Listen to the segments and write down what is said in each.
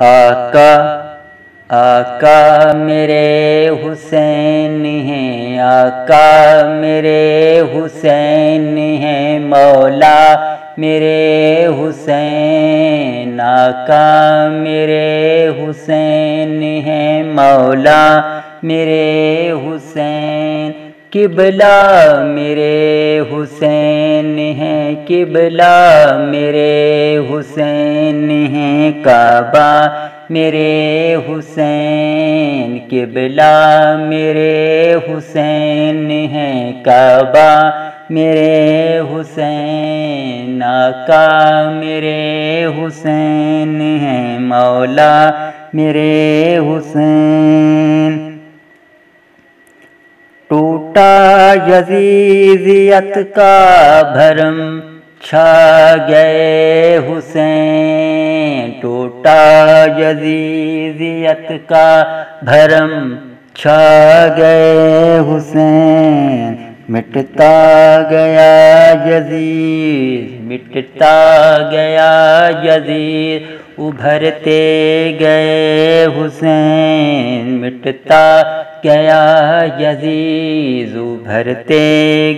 آقا آقا میرے حسین ہیں، آقا میرے حسین ہیں، مولا میرے حسین، آقا میرے حسین ہیں، مولا میرے حسین، قبلہ میرے حسین ہیں، قبلہ میرے حسین ہیں، کعبہ میرے حسین، قبلہ میرے حسین ہیں، کعبہ میرے حسین، آقا میرے حسین ہیں، مولا میرے حسین۔ ٹوٹا یزیدیت کا بھرم چھا گئے حسین، ٹوٹا یزیدیت کا بھرم چھا گئے حسین، مٹتا گیا یزید، مٹتا گیا یزید، ابھرتے گئے حسین، مٹتا گیا یزید، ابھرتے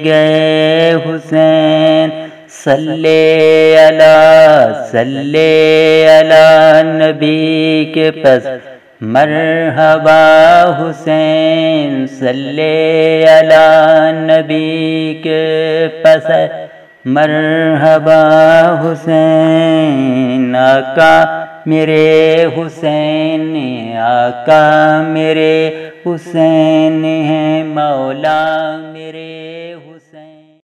گئے حسین، صلی علی نبی کے پس مرحبا حسین، صلی علی نبی کے پس مرحبا حسین، آقا میرے حسین، آقا میرے حسین ہیں، مولا میرے